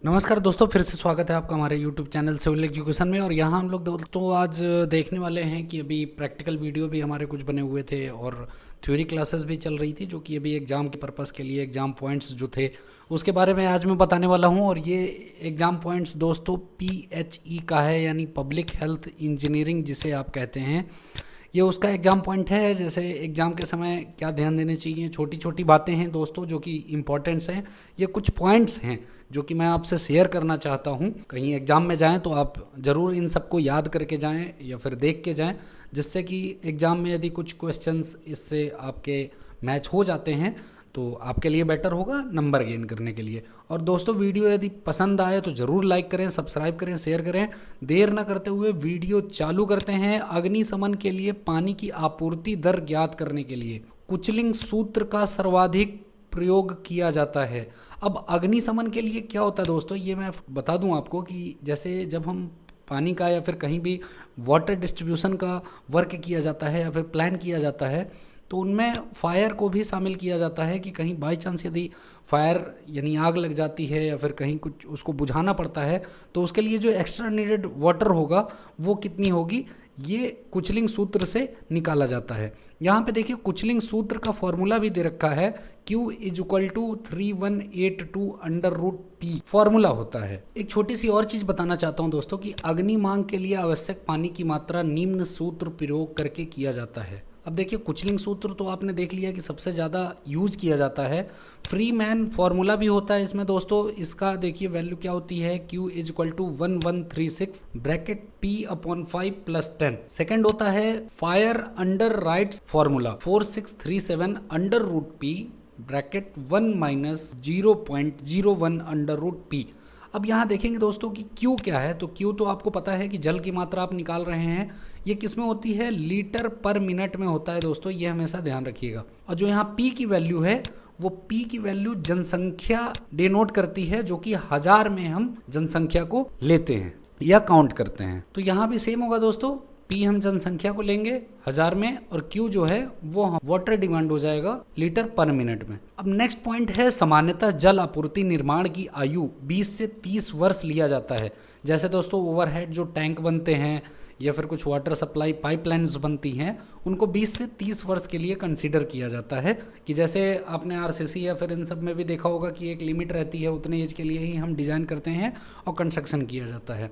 नमस्कार दोस्तों, फिर से स्वागत है आपका हमारे YouTube चैनल सिविल एजुकेशन में। और यहाँ हम लोग दोस्तों आज देखने वाले हैं कि अभी प्रैक्टिकल वीडियो भी हमारे कुछ बने हुए थे और थ्योरी क्लासेस भी चल रही थी, जो कि अभी एग्ज़ाम के पर्पज़ के लिए एग्ज़ाम पॉइंट्स जो थे उसके बारे में आज मैं बताने वाला हूँ। और ये एग्ज़ाम पॉइंट्स दोस्तों PHE का है, यानी पब्लिक हेल्थ इंजीनियरिंग जिसे आप कहते हैं। ये उसका एग्ज़ाम पॉइंट है। जैसे एग्ज़ाम के समय क्या ध्यान देने चाहिए, छोटी छोटी बातें हैं दोस्तों जो कि इम्पोर्टेंट्स हैं। ये कुछ पॉइंट्स हैं जो कि मैं आपसे शेयर करना चाहता हूँ। कहीं एग्ज़ाम में जाएं तो आप ज़रूर इन सबको याद करके जाएं या फिर देख के जाएं, जिससे कि एग्ज़ाम में यदि कुछ क्वेश्चंस इससे आपके मैच हो जाते हैं तो आपके लिए बेटर होगा नंबर गेन करने के लिए। और दोस्तों वीडियो यदि पसंद आए तो ज़रूर लाइक करें, सब्सक्राइब करें, शेयर करें। देर न करते हुए वीडियो चालू करते हैं। अग्निशमन के लिए पानी की आपूर्ति दर ज्ञात करने के लिए कुचलिंग सूत्र का सर्वाधिक प्रयोग किया जाता है। अब अग्निशमन के लिए क्या होता है दोस्तों, ये मैं बता दूं आपको कि जैसे जब हम पानी का या फिर कहीं भी वाटर डिस्ट्रीब्यूशन का वर्क किया जाता है या फिर प्लान किया जाता है, तो उनमें फायर को भी शामिल किया जाता है कि कहीं बाई चांस यदि फायर यानी आग लग जाती है या फिर कहीं कुछ उसको बुझाना पड़ता है तो उसके लिए जो एक्स्ट्रा नीडेड वाटर होगा वो कितनी होगी, ये कुचलिंग सूत्र से निकाला जाता है। यहाँ पे देखिए कुचलिंग सूत्र का फॉर्मूला भी दे रखा है, Q is equal to 3182 under root P formula होता है। एक छोटी सी और चीज़ बताना चाहता हूँ दोस्तों कि अग्निमांग के लिए आवश्यक पानी की मात्रा निम्न सूत्र प्रयोग करके किया जाता है। अब देखिए कुचलिंग सूत्र तो आपने देख लिया कि सबसे ज़्यादा यूज किया जाता है। फ्री मैन फार्मूला भी होता है इसमें दोस्तों। इसका देखिए वैल्यू क्या होती है, Q is equal to 1136 bracket P upon 5 plus 10। Second होता है fire underwriters formula 4637 under root P bracket 1 minus 0.01 under root P. अब यहाँ देखेंगे दोस्तों कि Q क्या है, तो Q तो आपको पता है कि जल की मात्रा आप निकाल रहे हैं, ये किस में होती है, लीटर पर मिनट में होता है दोस्तों, ये हमेशा ध्यान रखिएगा। और जो यहाँ P की वैल्यू है वो P की वैल्यू जनसंख्या डिनोट करती है, जो कि हजार में हम जनसंख्या को लेते हैं या काउंट करते हैं। तो यहाँ भी सेम होगा दोस्तों, P हम जनसंख्या को लेंगे हजार में और Q जो है वो हम वाटर डिमांड हो जाएगा लीटर पर मिनट में। अब नेक्स्ट पॉइंट है सामान्यतः जल आपूर्ति निर्माण की आयु 20 से 30 वर्ष लिया जाता है। जैसे दोस्तों ओवरहेड जो टैंक बनते हैं या फिर कुछ वाटर सप्लाई पाइपलाइंस बनती हैं, उनको 20 से 30 वर्ष के लिए कंसीडर किया जाता है। कि जैसे आपने RCC या फिर इन सब में भी देखा होगा कि एक लिमिट रहती है, उतने एज के लिए ही हम डिज़ाइन करते हैं और कंस्ट्रक्शन किया जाता है।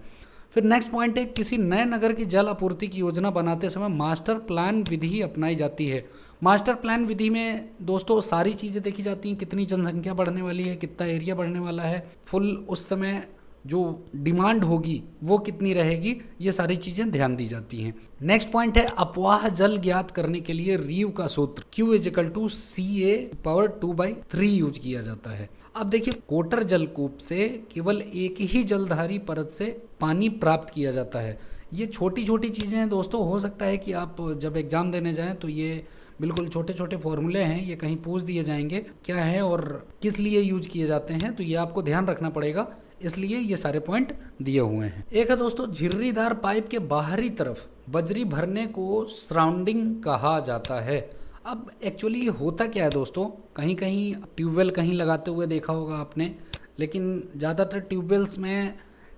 फिर नेक्स्ट पॉइंट है किसी नए नगर की जल आपूर्ति की योजना बनाते समय मास्टर प्लान विधि अपनाई जाती है। मास्टर प्लान विधि में दोस्तों सारी चीज़ें देखी जाती हैं, कितनी जनसंख्या बढ़ने वाली है, कितना एरिया बढ़ने वाला है, फुल उस समय जो डिमांड होगी वो कितनी रहेगी, ये सारी चीज़ें ध्यान दी जाती हैं। नेक्स्ट पॉइंट है अपवाह जल ज्ञात करने के लिए रीव का सूत्र Q is equal to CA power 2/3 use किया जाता है। अब देखिए कोटर जलकूप से केवल एक ही जलधारी परत से पानी प्राप्त किया जाता है। ये छोटी छोटी चीज़ें हैं दोस्तों, हो सकता है कि आप जब एग्ज़ाम देने जाएं तो ये बिल्कुल छोटे छोटे फॉर्मूले हैं, ये कहीं पूछ दिए जाएंगे क्या है और किस लिए यूज किए जाते हैं, तो ये आपको ध्यान रखना पड़ेगा, इसलिए ये सारे पॉइंट दिए हुए हैं। एक है दोस्तों झिर्रीदार पाइप के बाहरी तरफ बजरी भरने को सराउंडिंग कहा जाता है। अब एक्चुअली होता क्या है दोस्तों, कहीं कहीं ट्यूबवेल कहीं लगाते हुए देखा होगा आपने, लेकिन ज़्यादातर ट्यूबवेल्स में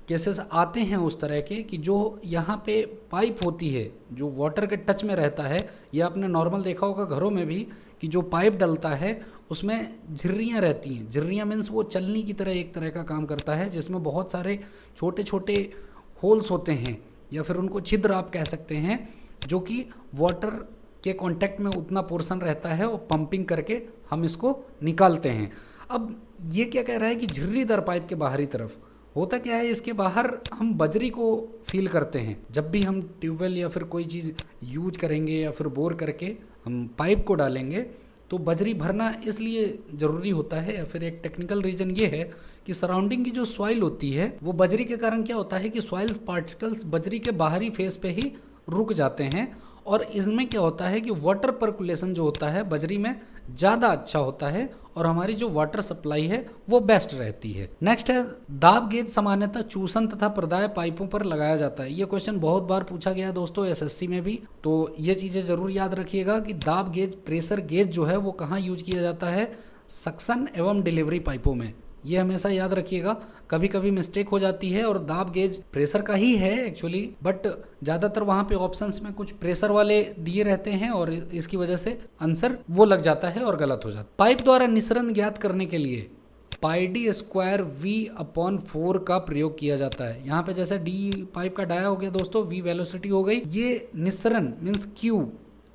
केसेस आते हैं उस तरह के कि जो यहाँ पे पाइप होती है जो वाटर के टच में रहता है, या आपने नॉर्मल देखा होगा घरों में भी कि जो पाइप डलता है उसमें झिर्रियाँ रहती हैं। झिर्रियाँ मीन्स वो चलनी की तरह एक तरह का काम करता है, जिसमें बहुत सारे छोटे छोटे होल्स होते हैं या फिर उनको छिद्र आप कह सकते हैं, जो कि वाटर के कांटेक्ट में उतना पोर्शन रहता है और पंपिंग करके हम इसको निकालते हैं। अब ये क्या कह रहा है कि झिर्रीदार पाइप के बाहरी तरफ होता क्या है, इसके बाहर हम बजरी को फील करते हैं। जब भी हम ट्यूबवेल या फिर कोई चीज़ यूज करेंगे या फिर बोर करके हम पाइप को डालेंगे तो बजरी भरना इसलिए ज़रूरी होता है, या फिर एक टेक्निकल रीज़न ये है कि सराउंडिंग की जो सॉइल होती है वो बजरी के कारण क्या होता है कि सॉइल पार्टिकल्स बजरी के बाहरी फेस पे ही रुक जाते हैं, और इसमें क्या होता है कि वाटर पर्कुलेशन जो होता है बजरी में ज़्यादा अच्छा होता है और हमारी जो वाटर सप्लाई है वो बेस्ट रहती है। नेक्स्ट है दाब गेज सामान्यतः चूसन तथा प्रदाय पाइपों पर लगाया जाता है। ये क्वेश्चन बहुत बार पूछा गया दोस्तों SSC में भी, तो ये चीज़ें ज़रूर याद रखिएगा कि दाब गेज प्रेशर गेज जो है वो कहाँ यूज किया जाता है, सक्शन एवं डिलीवरी पाइपों में। ये हमेशा याद रखिएगा। कभी कभी मिस्टेक हो जाती है और दाब गेज प्रेशर का ही है एक्चुअली, बट ज़्यादातर वहाँ पे ऑप्शंस में कुछ प्रेशर वाले दिए रहते हैं और इसकी वजह से आंसर वो लग जाता है और गलत हो जाता है। पाइप द्वारा निसरण ज्ञात करने के लिए पाई डी स्क्वायर V/4 का प्रयोग किया जाता है। यहाँ पे जैसे डी पाइप का डाया हो गया दोस्तों, V वेलोसिटी हो गई, ये निसरण मीन्स क्यू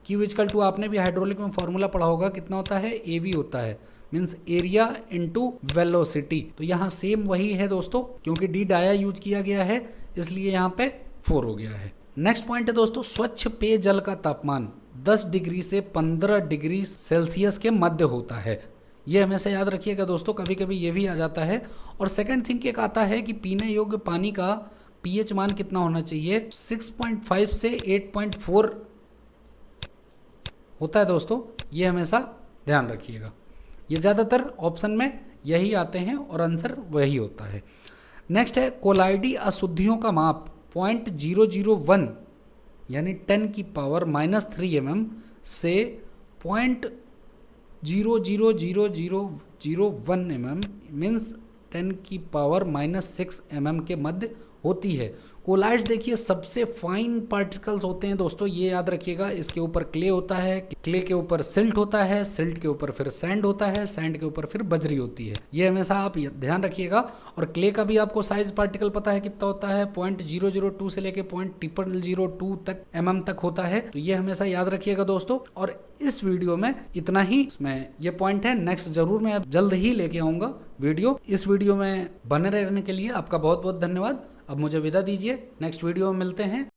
इजकल टू, आपने भी हाइड्रोलिक में फॉर्मूला पढ़ा होगा, कितना होता है, AV होता है, मीन्स एरिया इनटू वेलोसिटी। तो यहाँ सेम वही है दोस्तों, क्योंकि डी डाया यूज किया गया है इसलिए यहाँ पे 4 हो गया है। नेक्स्ट पॉइंट है दोस्तों, स्वच्छ पेयजल का तापमान 10 डिग्री से 15 डिग्री सेल्सियस के मध्य होता है। ये हमेशा याद रखिएगा दोस्तों, कभी कभी ये भी आ जाता है। और सेकंड थिंग एक आता है कि पीने योग्य पानी का पीएच मान कितना होना चाहिए, 6.5 से 8.4 होता है दोस्तों, ये हमेशा ध्यान रखिएगा। ये ज़्यादातर ऑप्शन में यही आते हैं और आंसर वही होता है। नेक्स्ट है कोलाइडी अशुद्धियों का माप 0.001 यानी 10 की पावर -3 mm से 0.00001 mm मीन्स 10 की पावर -6 mm के मध्य होती है। कोलाइड्स देखिए सबसे फाइन पार्टिकल्स होते हैं दोस्तों, ये याद रखिएगा। इसके ऊपर क्ले होता है, क्ले के ऊपर सिल्ट होता है, सिल्ट के ऊपर फिर सैंड होता है, सैंड के ऊपर फिर बजरी होती है। ये हमेशा आप ध्यान रखिएगा। और क्ले का भी आपको साइज पार्टिकल पता है कितना होता है, 0.002 से लेके 0.002 तक mm तक होता है। तो ये हमेशा याद रखिएगा दोस्तों। और इस वीडियो में इतना ही, इसमें ये पॉइंट है। नेक्स्ट जरूर मैं जल्द ही लेके आऊँगा वीडियो। इस वीडियो में बने रहने के लिए आपका बहुत बहुत धन्यवाद। अब मुझे विदा दीजिए, नेक्स्ट वीडियो में मिलते हैं।